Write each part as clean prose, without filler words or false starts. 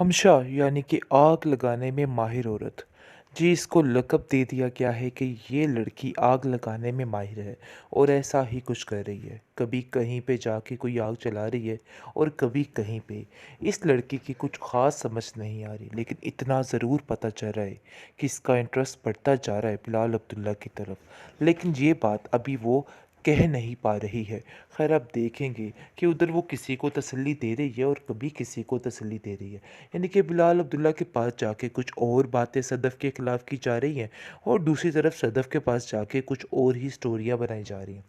हमशा यानी कि आग लगाने में माहिर औरत। जी, इसको लक़ब दे दिया गया है कि ये लड़की आग लगाने में माहिर है और ऐसा ही कुछ कर रही है। कभी कहीं पे जाके कोई आग जला रही है और कभी कहीं पे। इस लड़की की कुछ ख़ास समझ नहीं आ रही, लेकिन इतना ज़रूर पता चल रहा है कि इसका इंटरेस्ट बढ़ता जा रहा है बिलाल अब्दुल्ला की तरफ। लेकिन ये बात अभी वो कह नहीं पा रही है। खैर, आप देखेंगे कि उधर वो किसी को तसल्ली दे रही है और कभी किसी को तसल्ली दे रही है। यानी कि बिलाल अब्दुल्ला के पास जाके कुछ और बातें सदफ़ के ख़िलाफ़ की जा रही हैं और दूसरी तरफ सदफ़ के पास जाके कुछ और ही स्टोरियाँ बनाई जा रही हैं।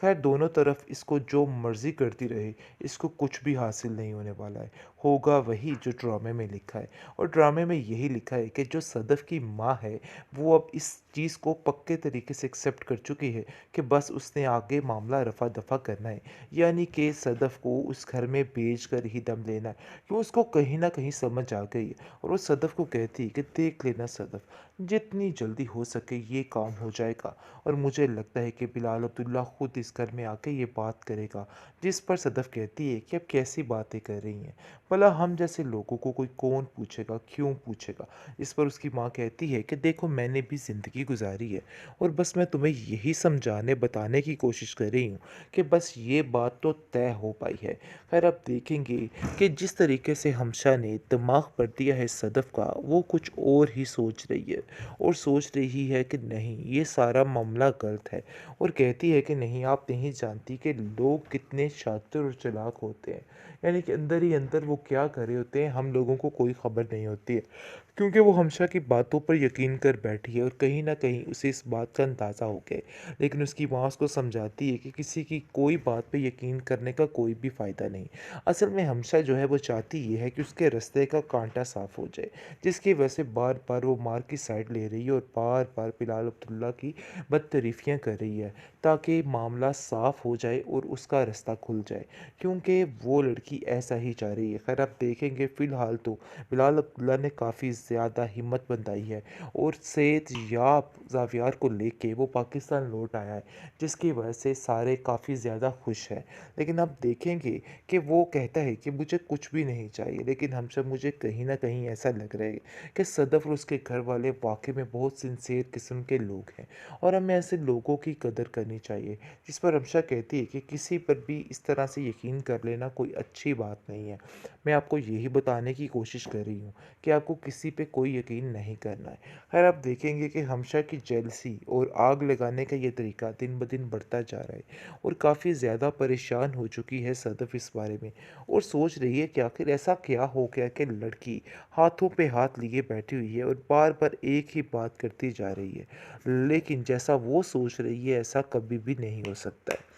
खैर, दोनों तरफ इसको जो मर्ज़ी करती रहे, इसको कुछ भी हासिल नहीं होने वाला है। होगा वही जो ड्रामे में लिखा है, और ड्रामे में यही लिखा है कि जो सदफ़ की माँ है, वो अब इस चीज़ को पक्के तरीके से एक्सेप्ट कर चुकी है कि बस उसने आगे मामला रफ़ा-दफ़ा करना है। यानी कि सदफ़ को उस घर में भेज कर ही दम लेना है, कि उसको कहीं न कहीं समझ आ गई है। और वो सदफ़ को कहती है कि देख लेना सदफ़, जितनी जल्दी हो सके ये काम हो जाएगा। और मुझे लगता है कि बिलाल अब्दुल्ला खुद इस घर में आके ये बात करेगा। जिस पर सदफ़ कहती है कि अब कैसी बातें कर रही हैं, भला हम जैसे लोगों को कोई कौन पूछेगा, क्यों पूछेगा। इस पर उसकी माँ कहती है कि देखो, मैंने भी ज़िंदगी गुजारी है और बस मैं तुम्हें यही समझाने बताने की कोशिश कर रही हूँ कि बस ये बात तो तय हो पाई है। खैर, आप देखेंगे कि जिस तरीके से हमशा ने दिमाग पर दिया है सदफ़ का, वो कुछ और ही सोच रही है और सोच रही है कि नहीं, ये सारा मामला गलत है। और कहती है कि नहीं, आप नहीं जानती कि लोग कितने शातिर और चालाक होते हैं। यानी कि अंदर ही अंदर वो क्या कर रहे होते हैं, हम लोगों को कोई खबर नहीं होती है, क्योंकि वो हमशा की बातों पर यकीन कर बैठी है और कहीं न कहीं उसे इस बात का अंदाज़ा हो गया है। लेकिन उसकी माँ उसको समझाती है कि किसी की कोई बात पे यकीन करने का कोई भी फ़ायदा नहीं। असल में हमशा जो है वो चाहती ये है कि उसके रास्ते का कांटा साफ़ हो जाए, जिसकी वजह से बार-बार वो मार की साइड ले रही है और बार-बार बिलाल अब्दुल्ला की बदतरीफ़ियाँ कर रही है, ताकि मामला साफ़ हो जाए और उसका रास्ता खुल जाए, क्योंकि वो लड़की ऐसा ही चाह रही है। खैर, आप देखेंगे फ़िलहाल तो बिलाल अब्दुल्ला ने काफ़ी ज़्यादा हिम्मत बंधाई है और सेहतयाब ज़ावियार को लेके वो पाकिस्तान लौट आया है, जिसकी वजह से सारे काफ़ी ज़्यादा खुश हैं। लेकिन आप देखेंगे कि वो कहता है कि मुझे कुछ भी नहीं चाहिए, लेकिन हम सब मुझे कहीं न कहीं ऐसा लग रहा है कि सदफ़ और उसके घर वाले वाक़ई में बहुत सिंसियर किस्म के लोग हैं और हमें ऐसे लोगों की कदर करनी चाहिए। जिस पर हमशा कहती है कि किसी पर भी इस तरह से यकीन कर लेना कोई अच्छी बात नहीं है। मैं आपको यही बताने की कोशिश कर रही हूँ कि आपको किसी पे कोई यकीन नहीं करना है। खैर, आप देखेंगे कि हमशा की जेलसी और आग लगाने का ये तरीका दिन ब दिन बढ़ता जा रहा है और काफ़ी ज़्यादा परेशान हो चुकी है सदफ़ इस बारे में, और सोच रही है कि आखिर ऐसा क्या हो गया कि लड़की हाथों पे हाथ लिए बैठी हुई है और बार-बार एक ही बात करती जा रही है। लेकिन जैसा वो सोच रही है, ऐसा कभी भी नहीं हो सकता है।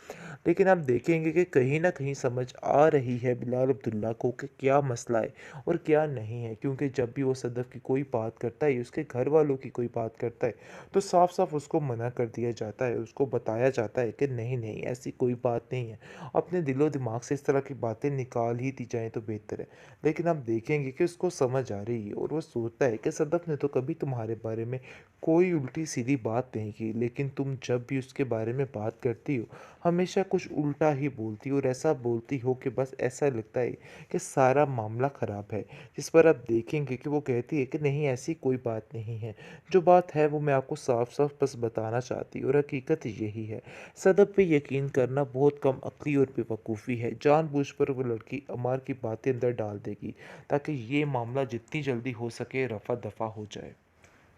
लेकिन आप देखेंगे कि कहीं न कहीं समझ आ रही है बिलाल अब्दुल्ला को कि क्या मसला है और क्या नहीं है, क्योंकि जब भी वो सदफ़ की कोई बात करता है, उसके घर वालों की कोई बात करता है, तो साफ-साफ उसको मना कर दिया जाता है, उसको बताया जाता है कि नहीं, नहीं, ऐसी कोई बात नहीं है। अपने दिलो-दिमाग से इस तरह की बातें निकाल ही दी जाएँ तो बेहतर है। लेकिन आप देखेंगे कि उसको समझ आ रही है और वो सोचता है कि सदफ़ ने तो कभी तुम्हारे बारे में कोई उल्टी-सीधी बात नहीं की, लेकिन तुम जब भी उसके बारे में बात करती हो, हमेशा कुछ उल्टा ही बोलती हो और ऐसा बोलती हो कि बस ऐसा लगता है कि सारा मामला ख़राब है। जिस पर आप देखेंगे कि वो कहती है कि नहीं, ऐसी कोई बात नहीं है। जो बात है वो मैं आपको साफ-साफ बस बताना चाहती हूँ और हकीकत यही है। सदक़ पे यकीन करना बहुत कम अक्ली और बेवकूफ़ी है। जानबूझकर वो लड़की अमार की बातें अंदर डाल देगी, ताकि ये मामला जितनी जल्दी हो सके रफ़ा-दफ़ा हो जाए।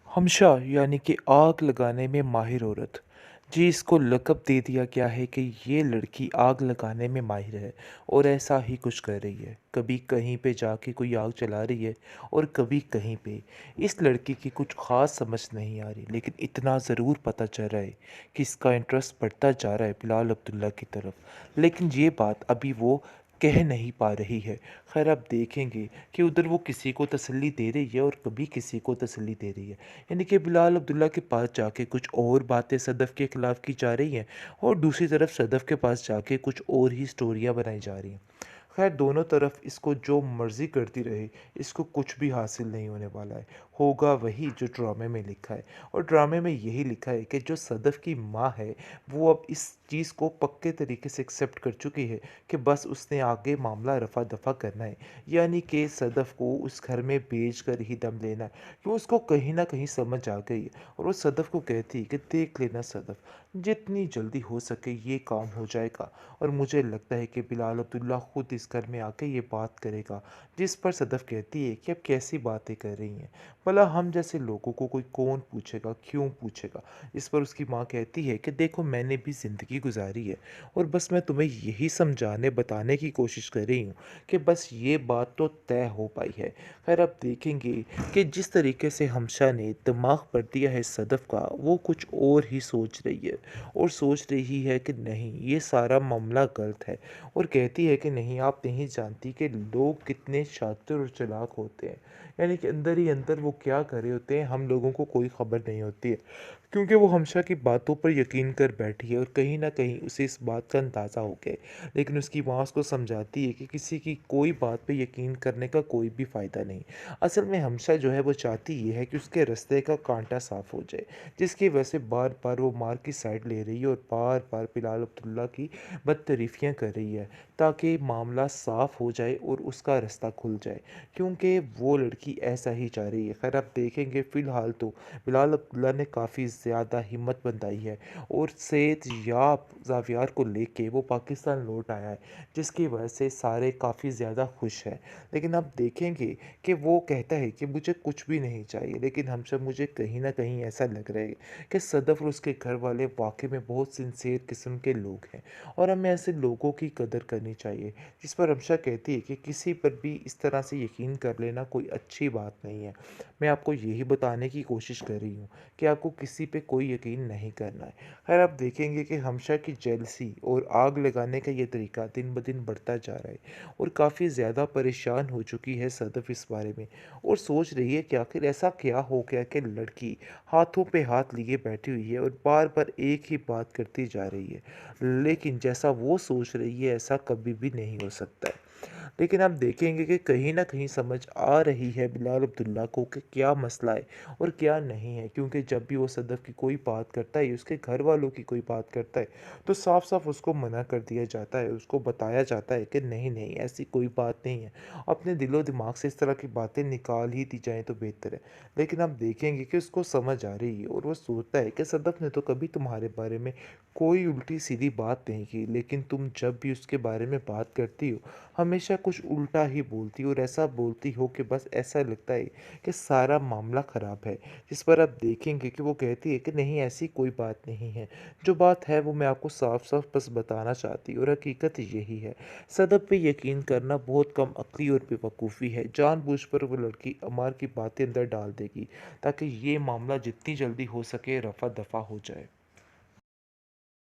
हमशा यानी कि आग लगाने में माहिर औरत। जी, इसको लक़ब दे दिया गया है कि ये लड़की आग लगाने में माहिर है और ऐसा ही कुछ कर रही है। कभी कहीं पे जाके कोई आग जला रही है और कभी कहीं पे। इस लड़की की कुछ ख़ास समझ नहीं आ रही, लेकिन इतना ज़रूर पता चल रहा है कि इसका इंटरेस्ट बढ़ता जा रहा है बिलाल अब्दुल्ला की तरफ। लेकिन ये बात अभी वो कह नहीं पा रही है। खैर, आप देखेंगे कि उधर वो किसी को तसल्ली दे रही है और कभी किसी को तसल्ली दे रही है। यानी कि बिलाल अब्दुल्ला के पास जाके कुछ और बातें सदफ़ के ख़िलाफ़ की जा रही हैं और दूसरी तरफ सदफ़ के पास जाके कुछ और ही स्टोरियाँ बनाई जा रही हैं। खैर, दोनों तरफ इसको जो मर्ज़ी करती रहे, इसको कुछ भी हासिल नहीं होने वाला है। होगा वही जो ड्रामे में लिखा है, और ड्रामे में यही लिखा है कि जो सदफ़ की माँ है, वो अब इस चीज़ को पक्के तरीके से एक्सेप्ट कर चुकी है कि बस उसने आगे मामला रफ़ा-दफ़ा करना है। यानी कि सदफ़ को उस घर में भेज कर ही दम लेना है, कि उसको कहीं न कहीं समझ आ गई है और वो सदफ़ को कहती है कि देख लेना सदफ़, जितनी जल्दी हो सके ये काम हो जाएगा। और मुझे लगता है कि बिलाल अब्दुल्ला खुद इस घर में आके ये बात करेगा। जिस पर सदफ़ कहती है कि अब कैसी बातें कर रही हैं? भला हम जैसे लोगों को कोई कौन पूछेगा, क्यों पूछेगा? इस पर उसकी माँ कहती है कि देखो मैंने भी ज़िंदगी गुज़ारी है और बस मैं तुम्हें यही समझाने बताने की कोशिश कर रही हूँ कि बस ये बात तो तय हो पाई है। ख़ैर अब देखेंगे कि जिस तरीके से हमशा ने दिमाग पर दिया है सदफ़ का, वो कुछ और ही सोच रही है और सोच रही है कि नहीं ये सारा मामला गलत है और कहती है कि नहीं आप नहीं जानती कि लोग कितने शातिर और चालाक होते हैं। यानी कि अंदर ही अंदर वो क्या कर रहे होते हैं हम लोगों को कोई ख़बर नहीं होती है। क्योंकि वो हमेशा की बातों पर यकीन कर बैठी है और कहीं न कहीं उसे इस बात का अंदाज़ा हो गया है। लेकिन उसकी माँ उसको समझाती है कि किसी की कोई बात पे यकीन करने का कोई भी फ़ायदा नहीं। असल में हमेशा जो है वो चाहती ये है कि उसके रास्ते का कांटा साफ़ हो जाए, जिसकी वजह से बार-बार वो मार की साइड ले रही है और बार-बार बिलाल अब्दुल्ला की बदतरीफ़ियाँ कर रही है, ताकि मामला साफ़ हो जाए और उसका रास्ता खुल जाए, क्योंकि वो लड़की ऐसा ही चाह रही है। ख़ैर आप देखेंगे फ़िलहाल तो बिलाल अब्दुल्ला ने काफ़ी ज़्यादा हिम्मत बंधाई है और सेहतयाब ज़ावियार को लेके वो पाकिस्तान लौट आया है, जिसकी वजह से सारे काफ़ी ज़्यादा खुश हैं। लेकिन आप देखेंगे कि वो कहता है कि मुझे कुछ भी नहीं चाहिए, लेकिन हम सब मुझे कहीं न कहीं ऐसा लग रहा है कि सदफ़ और उसके घर वाले वाक़ई में बहुत सिंसियर किस्म के लोग हैं और हमें ऐसे लोगों की कदर करनी चाहिए। जिस पर हमशा कहती है कि किसी पर भी इस तरह से यकीन कर लेना कोई अच्छी बात नहीं है। मैं आपको यही बताने की कोशिश कर रही हूँ कि आपको किसी पे कोई यकीन नहीं करना है। खैर आप देखेंगे कि हमशा की जेलसी और आग लगाने का ये तरीका दिन-ब-दिन बढ़ता जा रहा है और काफ़ी ज़्यादा परेशान हो चुकी है सदफ़ इस बारे में और सोच रही है कि आखिर ऐसा क्या हो गया कि लड़की हाथों पे हाथ लिए बैठी हुई है और बार-बार एक ही बात करती जा रही है। लेकिन जैसा वो सोच रही है ऐसा कभी भी नहीं हो सकता है। लेकिन आप देखेंगे कि कहीं न कहीं समझ आ रही है बिलाल अब्दुल्ला को कि क्या मसला है और क्या नहीं है। क्योंकि जब भी वो सदफ़ की कोई बात करता है, उसके घर वालों की कोई बात करता है, तो साफ-साफ उसको मना कर दिया जाता है, उसको बताया जाता है कि नहीं, नहीं ऐसी कोई बात नहीं है। अपने दिलो-दिमाग से इस तरह की बातें निकाल ही दी जाएँ तो बेहतर है। लेकिन आप देखेंगे कि उसको समझ आ रही है और वो सोचता है कि सदफ़ ने तो कभी तुम्हारे बारे में कोई उल्टी-सीधी बात नहीं की, लेकिन तुम जब भी उसके बारे में बात करती हो, हमेशा कुछ उल्टा ही बोलती हो और ऐसा बोलती हो कि बस ऐसा लगता है कि सारा मामला ख़राब है। जिस पर आप देखेंगे कि वो कहती है कि नहीं ऐसी कोई बात नहीं है। जो बात है वो मैं आपको साफ-साफ बस बताना चाहती हूँ और हकीकत यही है। सदक़ पे यकीन करना बहुत कम अक्ली और बेवकूफ़ी है। जानबूझकर वो लड़की अमार की बातें अंदर डाल देगी ताकि ये मामला जितनी जल्दी हो सके रफ़ा-दफ़ा हो जाए।